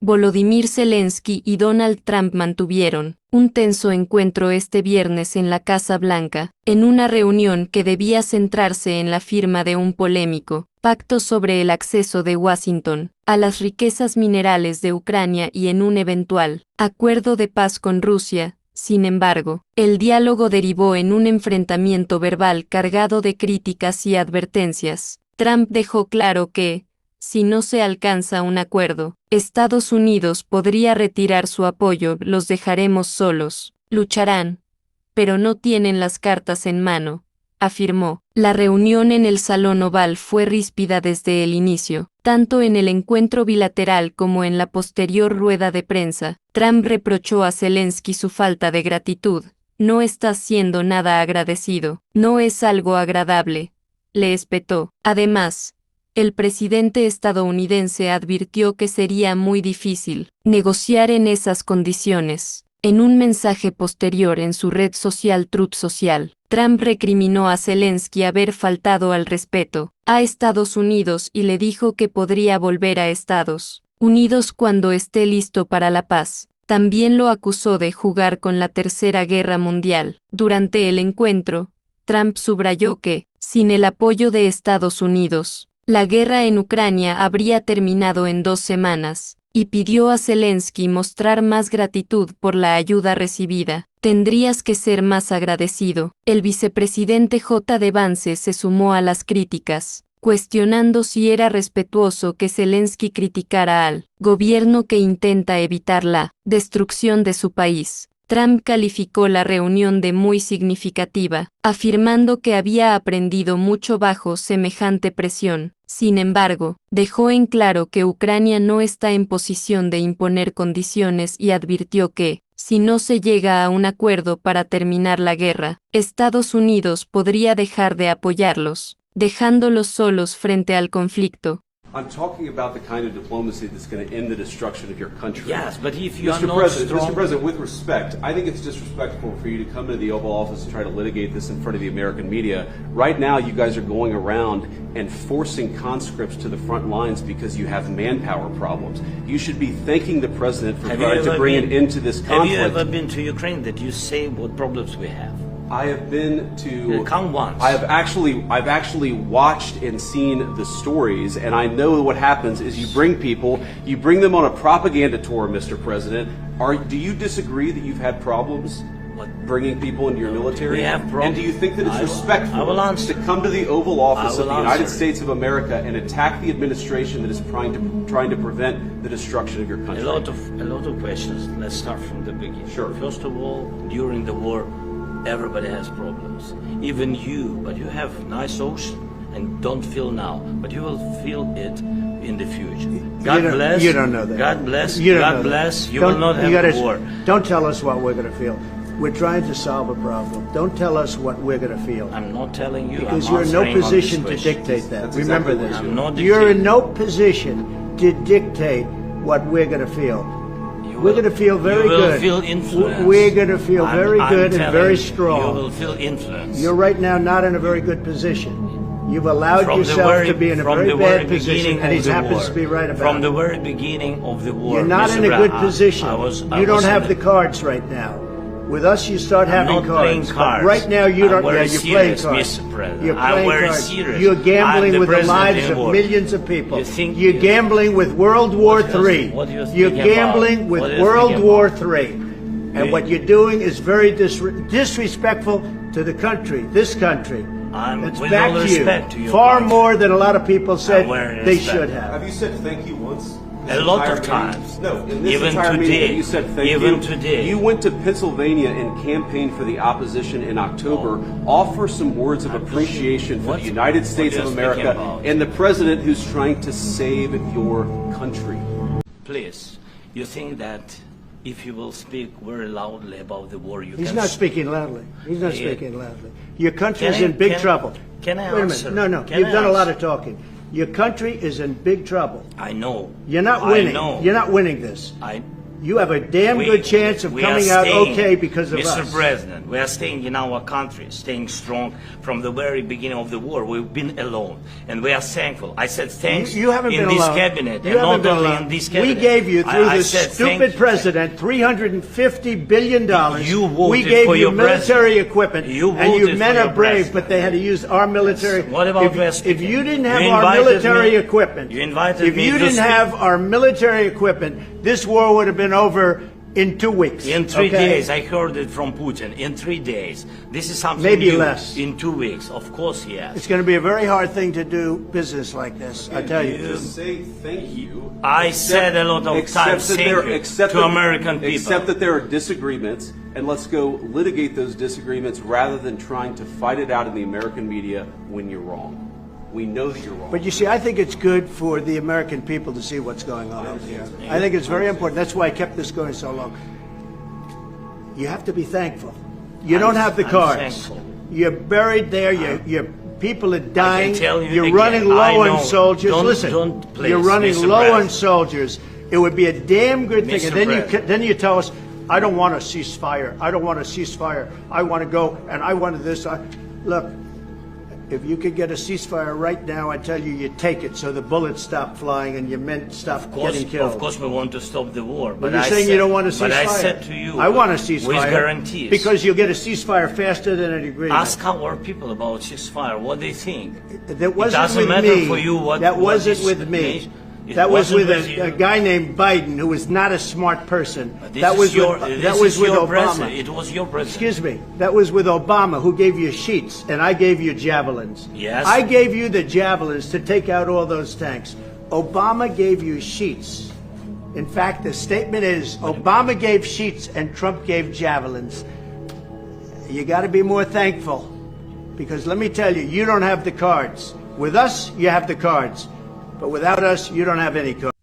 Volodymyr Zelensky y Donald Trump mantuvieron un tenso encuentro este viernes en la Casa Blanca, en una reunión que debía centrarse en la firma de un polémico pacto sobre el acceso de Washington a las riquezas minerales de Ucrania y en un eventual acuerdo de paz con Rusia. Sin embargo, el diálogo derivó en un enfrentamiento verbal cargado de críticas y advertencias. Trump dejó claro que, si no se alcanza un acuerdo, Estados Unidos podría retirar su apoyo. Los dejaremos solos, lucharán, pero no tienen las cartas en mano, afirmó. La reunión en el Salón Oval fue ríspida desde el inicio, tanto en el encuentro bilateral como en la posterior rueda de prensa. Trump reprochó a Zelensky su falta de gratitud. No estás siendo nada agradecido, no es algo agradable, le espetó. Además, el presidente estadounidense advirtió que sería muy difícil negociar en esas condiciones. En un mensaje posterior en su red social Truth Social, Trump recriminó a Zelensky haber faltado al respeto a Estados Unidos y le dijo que podría volver a Estados Unidos cuando esté listo para la paz. También lo acusó de jugar con la Tercera Guerra Mundial. Durante el encuentro, Trump subrayó que, sin el apoyo de Estados Unidos, la guerra en Ucrania habría terminado en 2 semanas, y pidió a Zelensky mostrar más gratitud por la ayuda recibida. Tendrías que ser más agradecido. El vicepresidente J.D. Vance se sumó a las críticas, cuestionando si era respetuoso que Zelensky criticara al gobierno que intenta evitar la destrucción de su país. Trump calificó la reunión de muy significativa, afirmando que había aprendido mucho bajo semejante presión. Sin embargo, dejó en claro que Ucrania no está en posición de imponer condiciones y advirtió que, si no se llega a un acuerdo para terminar la guerra, Estados Unidos podría dejar de apoyarlos, dejándolos solos frente al conflicto. I'm talking about the kind of diplomacy that's going to end the destruction of your country. Yes, but if you are Mr. not President, strong... Mr. President, with respect, I think it's disrespectful for you to come into the Oval Office and try to litigate this in front of the American media. Right now, you guys are going around and forcing conscripts to the front lines because you have manpower problems. You should be thanking the President for trying to bring an end to this conflict. Have you ever been to Ukraine that you say what problems we have? I have been to. Come once. I've actually watched and seen the stories, and I know what happens is you bring them on a propaganda tour, Mr. President. Do you disagree that you've had problems bringing people into your military? We have problems. And do you think that it's respectful to come to the Oval Office of the United States of America and attack the administration that is trying to prevent the destruction of your country? A lot of questions. Let's start from the beginning. Sure. First of all, during the war, everybody has problems, even you, but you have nice ocean and don't feel now, but you will feel it in the future. God bless. You don't know that. God bless. You God bless. You will not have war. Don't tell us what we're going to feel. We're trying to solve a problem. Don't tell us what we're going to feel. I'm not telling you. Because you're in no position to dictate that. Remember this. I'm not You're in no position to dictate what we're going to feel. We're going to feel very good. You will feel influence. We're going to feel very good and very strong. You will feel influence. You're right now not in a very good position. You've allowed yourself to be in a very bad position, and he happens to be right about it. From the very beginning of the war, you're not in a good position. You don't have the cards right now. With us, you start having cards. But right now, you don't. Yeah, you're playing cards. You're playing cards. You're gambling with the lives of millions of people. You're gambling with World War III. You're gambling with World War III. And what you're doing is very disrespectful to the country, this country. It's back to you. Far more than a lot of people said they should have. Have you said thank you once? A lot of times. No, in this even entire today, meeting, you said thank even you. Today. You went to Pennsylvania and campaigned for the opposition in October. Offer some words of appreciation for the United States of America and the president who's trying to save your country. Please, you think that if you will speak very loudly about the war, He's not speaking loudly. He's not speaking loudly. Your country is in big trouble. Can I Wait a answer? minute. No. You've done a lot of talking. Your country is in big trouble. I know. You're not winning. I know. You're not winning this. you have a damn good chance of coming out okay because of us. Mr. President, we are staying in our country, staying strong from the very beginning of the war. We've been alone, and we are thankful. I said thanks you haven't in been this alone. cabinet, you and haven't not been only alone. in this cabinet. We gave you, through this stupid president, $350 billion. You voted we gave for you your military president. equipment, You and you voted men for are your brave, president. but they had to use our military. Yes. What about if you didn't have You our invited military me- equipment, You invited if me you to didn't speak. have our military equipment, this war would have been over in 2 weeks. In 3 okay? days, I heard it from Putin. In 3 days, this is something Maybe new. less. In 2 weeks, of course, yes. It's going to be a very hard thing to do business like this, I tell you. Just say thank you. I said a lot of times thank you to American people. Accept that there are disagreements, and let's go litigate those disagreements rather than trying to fight it out in the American media when you're wrong. We know that you're wrong. But you see, I think it's good for the American people to see what's going on over here. I think it's very important. That's why I kept this going so long. You have to be thankful. You don't have the cards. Thankful. You're buried there. Your people are dying. tell you You're again, running I low know. on soldiers. Listen, Please, you're running Mr. low on President. soldiers. It would be a damn good thing. Mr. And then President. then you tell us, I don't want a ceasefire. I don't want a ceasefire. I want to go and I want this. Look. If you could get a ceasefire right now, I tell you, you take it so the bullets stop flying and your men stop getting killed. Of course, we want to stop the war. But you're I saying said, you don't want a ceasefire. But I said to you, I want a ceasefire. with guarantees. Because you'll get a ceasefire faster than an agreement. Ask our people about ceasefire, what they think. That wasn't doesn't with matter me. for you what- that what wasn't is with the me. nation. It That was wasn't with with you. a guy named Biden, who was not a smart person. This That is was your, with, this that was is with your Obama. president. It was your president. Excuse me. That was with Obama, who gave you sheets, and I gave you javelins. Yes. I gave you the javelins to take out all those tanks. Obama gave you sheets. In fact, the statement is Obama gave sheets and Trump gave javelins. You got to be more thankful, because let me tell you, you don't have the cards. With us, you have the cards, but without us, you don't have any cards.